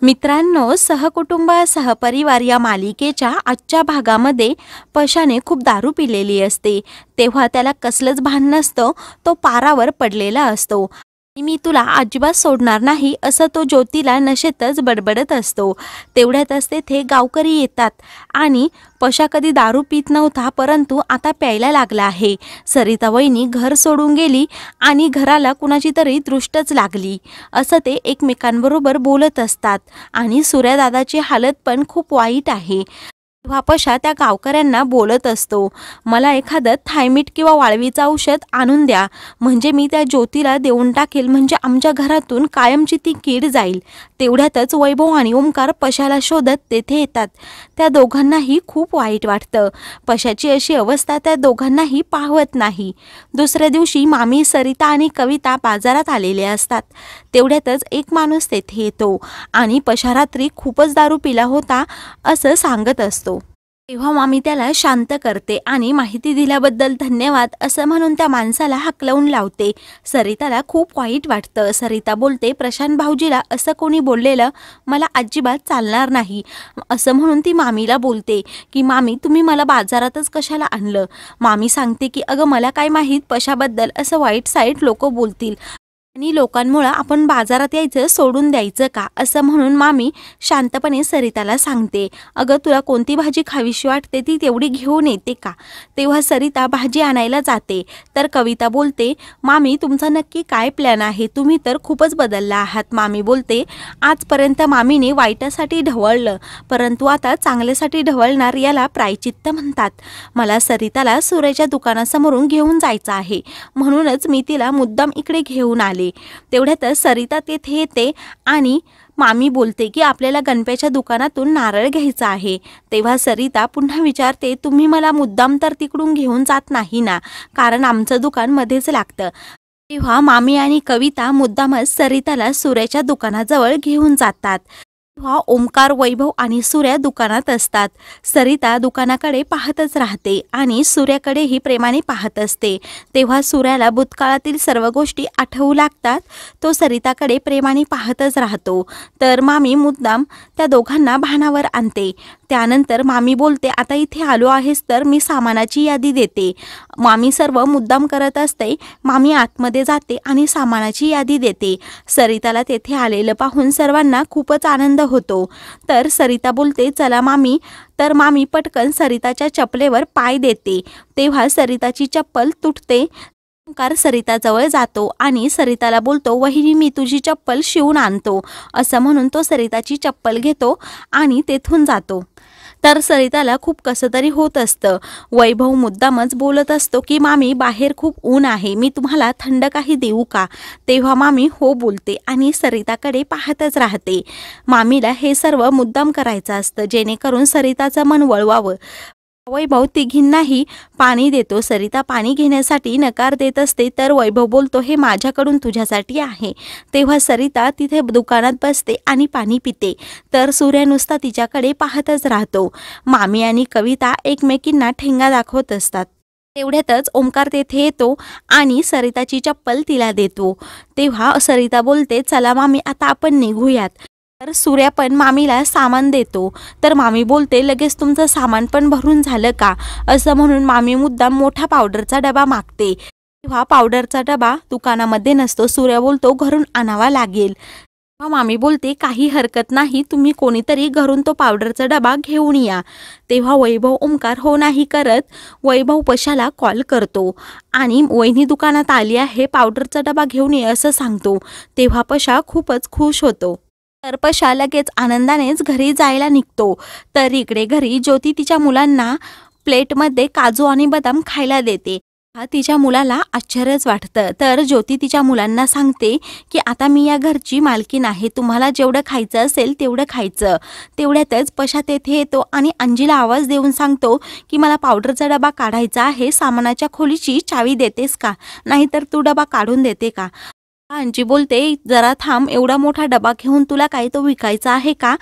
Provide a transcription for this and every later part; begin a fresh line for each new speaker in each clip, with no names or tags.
मित्रांनो, सहकुटुंब सहपरिवार या मालिकेच्या आजच्या भागामध्ये पशाने खूप दारू पिलेली असते. तेव्हा त्याला कसलंच भान नसतं. तो पारावर पडलेला असतो. मी तुला अजिबात सोडणार नाही असं तो ज्योतीला नशेतच बडबडत असतो. तेवढ्यातच तेथे गावकरी येतात आणि पशा कधी दारू पित नव्हता, परंतु आता प्यायला लागला आहे. सरिता वहिनी घर सोडून गेली आणि घराला कुणाची तरी दृष्टच लागली असं ते एकमेकांबरोबर बोलत असतात आणि सूर्यदादाची हालत पण खूप वाईट आहे. तेव्हा पशा त्या गावकऱ्यांना बोलत असतो, मला एखादं थायमीठ किंवा वाळवीचं औषध आणून द्या, म्हणजे मी त्या ज्योतीला देऊन टाकेल, म्हणजे आमच्या घरातून कायमची ती कीड जाईल. तेवढ्यातच वैभव आणि ओमकार पशाला शोधत तेथे येतात. त्या दोघांनाही खूप वाईट वाटतं. पशाची अशी अवस्था त्या दोघांनाही पाहवत नाही. दुसऱ्या दिवशी मामी, सरिता आणि कविता बाजारात आलेले असतात. तेवढ्यातच एक माणूस तेथे येतो आणि पशा रात्री खूपच दारू पिला होता असं सांगत असतो. तेव्हा मामी त्याला शांत करते आणि माहिती दिल्याबद्दल धन्यवाद असं म्हणून त्या माणसाला हाकलवून लावते. सरिताला खूप वाईट वाटतं. सरिता बोलते, प्रशांत भाऊजीला असं कोणी बोललेलं मला अजिबात चालणार नाही असं म्हणून ती मामीला बोलते की मामी, तुम्ही मला बाजारातच कशाला आणलं. मामी सांगते की अगं, मला काय माहीत पशाबद्दल असं वाईट साईट लोक बोलतील आणि लोकांमुळे आपण बाजारात यायचं सोडून द्यायचं का, असं म्हणून मामी शांतपणे सरिताला सांगते, अगं तुला कोणती भाजी खावीशी वाटते ती तेवढी घेऊन येते का. तेव्हा सरिता भाजी आणायला जाते तर कविता बोलते, मामी तुमचा नक्की काय प्लॅन आहे, तुम्ही तर खूपच बदलला आहात. मामी बोलते, आजपर्यंत मामीने वाईटासाठी ढवळलं, परंतु आता चांगल्यासाठी ढवळणार याला प्रायचित्त म्हणतात. मला सरिताला सूर्याच्या दुकानासमोरून घेऊन जायचं आहे, म्हणूनच मी तिला मुद्दाम इकडे घेऊन आले. तेवढ्यातच सरिता तेथे येते आणि मामी बोलते की आपल्याला गणप्याच्या दुकानातून नारळ घ्यायचा आहे. तेव्हा सरिता पुन्हा विचारते, तुम्ही मला मुद्दाम तर तिकडून घेऊन जात नाही ना, कारण आमचं दुकान मध्येच लागतं. तेव्हा मामी आणि कविता मुद्दामच सरिताला सूर्याच्या दुकानाजवळ घेऊन जातात. तेव्हा ओमकार, वैभव आणि सूर्या दुकानात असतात. सरिता दुकानाकडे पाहतच राहते आणि सूर्याकडेही प्रेमाने पाहत असते. तेव्हा सूर्याला भूतकाळातील सर्व गोष्टी आठवू लागतात. तो सरिताकडे प्रेमाने पाहतच राहतो. तर मामी मुद्दाम त्या दोघांना भानावर आणते. त्यानंतर मामी बोलते, आता इथे आलो आहेस तर मी सामानाची यादी देते. मामी सर्व मुद्दाम करत असते. मामी आतमध्ये जाते आणि सामानाची यादी देते. सरिताला तेथे आलेलं पाहून सर्वांना खूपच आनंद होतो. तर सरिता बोलते, चला मामी. तर मामी पटकन सरिताच्या चपलेवर पाय देते. तेव्हा सरिताची चप्पल तुटते. ओंकार सरिताजवळ जातो आणि सरिताला बोलतो, वहिनी मी तुझी चप्पल शिवून आणतो, असं म्हणून तो सरिताची चप्पल घेतो आणि तेथून जातो. तर सरिताला खूप कसं तरी होत असतं. वैभव मुद्दामच बोलत असतो की मामी बाहेर खूप ऊन आहे, मी तुम्हाला थंड काही देऊ का. तेव्हा मामी हो बोलते आणि सरिताकडे पाहतच राहते. मामीला हे सर्व मुद्दाम करायचं असतं जेणेकरून सरिताचं मन वळवावं. वैभव तिघींनाही पाणी देतो. सरिता पाणी घेण्यासाठी नकार देत असते तर वैभव बोलतो, हे माझ्याकडून तुझ्यासाठी आहे. तेव्हा सरिता तिथे दुकानात बसते आणि पाणी पिते. तर सूर्य नुसता तिच्याकडे पाहतच राहतो. मामी आणि कविता एकमेकींना ठेंगा दाखवत असतात. तेवढ्यातच ओमकार तेथे येतो आणि सरिताची चप्पल तिला देतो. तेव्हा सरिता बोलते, चला मामी आता आपण निघूयात. तर सूर्या पण मामीला सामान देतो. तर मामी बोलते, लगेच तुमचं सामान पण भरून झालं का, असं म्हणून मामी मुद्दाम मोठा पावडरचा डबा मागते. तेव्हा पावडरचा डबा दुकानामध्ये नसतो. सूर्या बोलतो, घरून आणावा लागेल. तेव्हा मामी बोलते, काही हरकत नाही, तुम्ही कोणीतरी घरून तो पावडरचा डबा घेऊन या. तेव्हा वैभव ओमकार हो नाही करत वैभव पशाला कॉल करतो आणि वहिनी दुकानात आली आहे, पावडरचा डबा घेऊन ये असं सांगतो. तेव्हा पशा खूपच खुश होतो. तर पशा लगेच आनंदानेच घरी जायला निघतो. तर इकडे घरी ज्योती तिच्या मुलांना प्लेटमध्ये काजू आणि बदाम खायला देते. तिच्या मुलाला आश्चर्यच वाटतं. तर ज्योती तिच्या मुलांना सांगते की आता मी या घरची मालकीण आहे, तुम्हाला जेवढं खायचं असेल तेवढं खायचं. तेवढ्यातच पशा तेथे येतो आणि अंजीला आवाज देऊन सांगतो की मला पावडरचा डबा काढायचा आहे, सामानाच्या खोलीची चावी देतेस का, नाहीतर तू डबा काढून देते का. अंजी बोलते, जरा थांब, एवढा मोठा डबा घेऊन तुला काय तो विकायचा आहे का.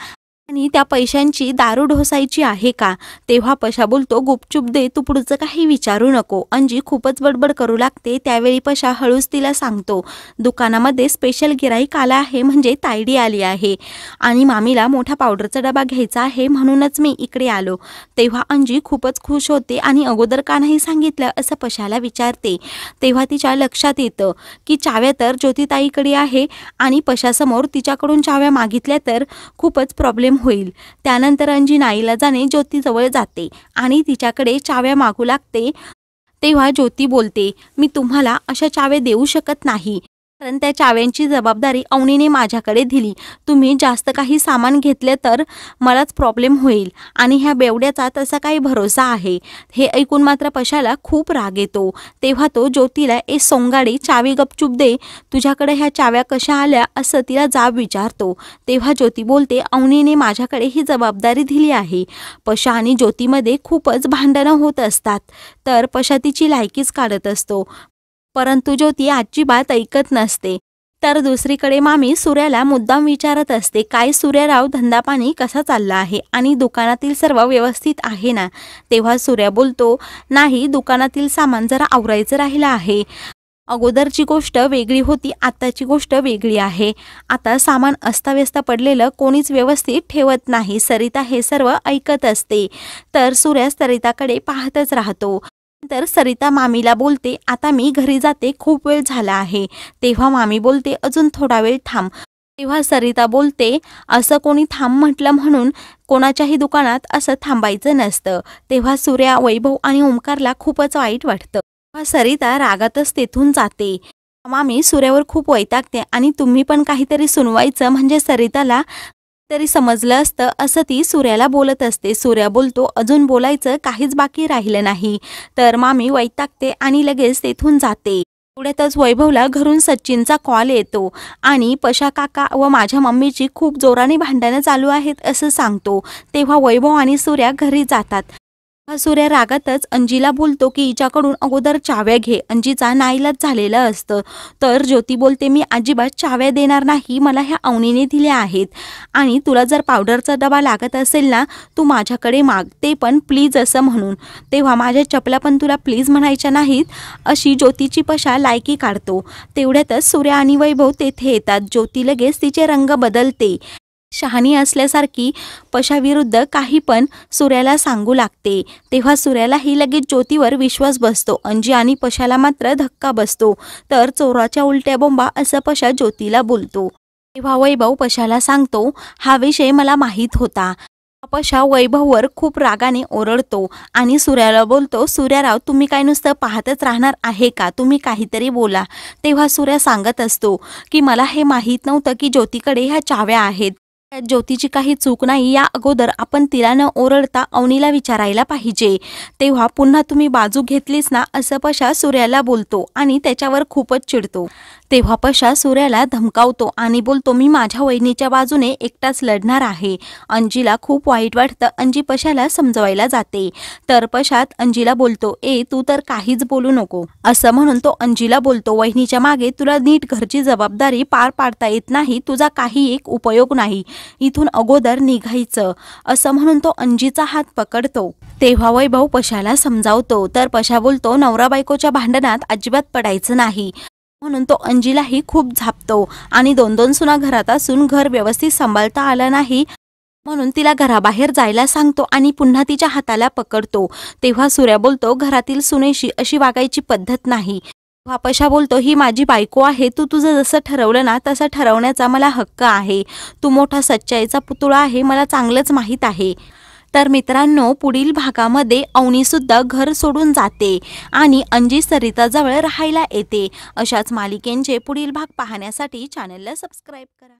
आणि त्या पैशांची दारू ढोसायची आहे का? तेव्हा पशा बोलतो, गुपचूप दे, तू पुढचं काही विचारू नको. अंजी खूपच बडबड करू लागते. त्यावेळी पशा हळूच तिला सांगतो, दुकानामध्ये स्पेशल गिराईक आला आहे, म्हणजे तायडी आली आहे आणि मामीला मोठा पावडरचा डबा घ्यायचा आहे, म्हणूनच मी इकडे आलो. तेव्हा अंजी खूपच खुश होते आणि अगोदर का नाही सांगितलं असं पशाला विचारते. तेव्हा तिच्या लक्षात येतं की चाव्या तर ज्योतिताईकडे आहे आणि पशासमोर तिच्याकडून चाव्या मागितल्या तर खूपच प्रॉब्लेम होईल. त्यानंतर अंजी नाईलाजाने ज्योतीजवळ जाते आणि तिच्याकडे चाव्या मागू लागते. तेव्हा ज्योती बोलते, मी तुम्हाला अशा चाव्या देऊ शकत नाही, कारण त्या चाव्यांची जबाबदारी अवनीने माझ्याकडे दिली. तुम्ही जास्त काही सामान घेतले तर मलाच प्रॉब्लेम होईल आणि ह्या बेवड्याचा तसा काही भरोसा आहे. हे ऐकून मात्र पशाला खूप राग येतो. तेव्हा तो ज्योतीला, ए सोंगाडी, चावी गपचूप दे, तुझ्याकडे ह्या चाव्या कशा आल्या असं तिला जाब विचारतो. तेव्हा ज्योती बोलते, अवनीने माझ्याकडे ही जबाबदारी दिली आहे. पशा आणि ज्योतीमध्ये खूपच भांडणं होत असतात, तर पशा तिची लायकीच काढत असतो, परंतु ज्योती अजिबात ऐकत नसते. तर दुसरीकडे मामी सूर्याला मुद्दाम विचारत असते, काय सूर्यराव, धंदा पाणी कसा चालला आहे आणि दुकानातील सर्व व्यवस्थित आहे ना? तेव्हा सूर्या बोलतो, नाही, दुकानातील सामान जरा आवरायचं राहिलं आहे. अगोदरची गोष्ट वेगळी होती, आताची गोष्ट वेगळी आहे. आता सामान अस्ताव्यस्त पडलेलं कोणीच व्यवस्थित ठेवत नाही. सरिता हे सर्व ऐकत असते, तर सूर्या सरिताकडे पाहतच राहतो. तर सरिता मामीला बोलते, आता मी घरी जाते, खूप वेळ झाला आहे. तेव्हा मामी बोलते, अजून थोडा वेळ थांब. तेव्हा सरिता बोलते, असं कोणी थांब म्हटलं म्हणून कोणाच्याही दुकानात असं थांबायचं नसतं. तेव्हा सूर्या, वैभव आणि ओमकारला खूपच वाईट वाटतं. तेव्हा सरिता रागातच तेथून जाते. मामी सूर्यावर खूप वैतागते आणि तुम्ही पण काहीतरी सुनवायचं म्हणजे सरिताला तरी समजलं असतं असं ती सूर्याला बोलत असते. सूर्या बोलतो, अजून बोलायचं काहीच बाकी राहिलं नाही. तर मामी वैतागते आणि लगेच तेथून जाते. तेवढ्यातच वैभवला घरून सचिनचा कॉल येतो आणि पशा काका व माझ्या मम्मीची खूप जोराने भांडणं चालू आहेत असं सांगतो. तेव्हा वैभव आणि सूर्या घरी जातात. सूर्या रागातच अंजीला बोलतो की हिच्याकडून अगोदर चाव्या घे. अंजीचा नाईलाज झालेला असतं. तर ज्योती बोलते, मी अजिबात चाव्या देणार नाही, मला ह्या अवनीने दिल्या आहेत आणि तुला जर पावडरचा डबा लागत असेल ना, तू माझ्याकडे माग, ते पण प्लीज असं म्हणून. तेव्हा माझ्या चपला पण तुला प्लीज म्हणायच्या नाहीत, अशी ज्योतीची पशा लायकी काढतो. तेवढ्यातच सूर्या आणि वैभव तेथे येतात. ज्योती लगेच तिचे रंग बदलते. शहाणी असल्यासारखी पशाविरुद्ध काही पण सूर्याला सांगू लागते. तेव्हा सूर्यालाही लगेच ज्योतीवर विश्वास बसतो. अंजी आणि पशाला मात्र धक्का बसतो. तर चोराच्या उलट्या बोंबा असं पशा ज्योतीला बोलतो. तेव्हा वैभव पशाला सांगतो, हा विषय मला माहीत होता. पशा वैभववर खूप रागाने ओरडतो आणि सूर्याला बोलतो, सूर्याराव, तुम्ही काय नुसतं पाहतच राहणार आहे का? तुम्ही काहीतरी बोला. तेव्हा सूर्या सांगत असतो की मला हे माहीत नव्हतं की ज्योतीकडे ह्या चाव्या आहेत. ज्योतीची काही चूक नाही, या अगोदर आपण तिला न ओरडता अवनीला विचारायला पाहिजे. तेव्हा पुन्हा तुम्ही बाजू घेतलीच ना, असं पशा सूर्याला बोलतो आणि त्याच्यावर खूपच चिडतो. तेव्हा पशा सूर्याला धमकावतो आणि बोलतो, मी माझ्या वहिनीच्या बाजूने एकटाच लढणार आहे. अंजीला खूप वाईट वाटतं. अंजी पशाला समजवायला जाते. तर पशात अंजीला बोलतो, ए तू तर काहीच बोलू नको, असं म्हणून तो अंजीला बोलतो, वहिनीच्या मागे तुला नीट घरची जबाबदारी पार पाडता येत नाही, तुझा काही एक उपयोग नाही, इथून अगोदर निघायचं, असं म्हणून तो अंजीचा हात पकडतो. तेव्हा वैभव पशाला समजावतो. तर पशा बोलतो, नवरा बायकोच्या भांडणात अजिबात पडायचं नाही, म्हणून तो अंजीलाही खूप झापतो आणि 2-2 सुना घरात असून घर व्यवस्थित सांभाळता आलं नाही म्हणून तिला घराबाहेर जायला सांगतो आणि पुन्हा तिच्या हाताला पकडतो. तेव्हा सूर्या बोलतो, घरातील सुनेशी अशी वागायची पद्धत नाही. तेव्हा पशा बोलतो, ही माझी बायको आहे, तू तुझं जसं ठरवलं ना तसं ठरवण्याचा मला हक्क आहे. तू मोठा सच्चाईचा पुतळा आहे, मला चांगलंच माहीत आहे. तर मित्रांनो, पुढील भागामध्ये अवनीसुद्धा घर सोडून जाते आणि अंजी सरिताजवळ राहायला येते. अशाच मालिकेंचे पुढील भाग पाहण्यासाठी चॅनलला सबस्क्राईब करा.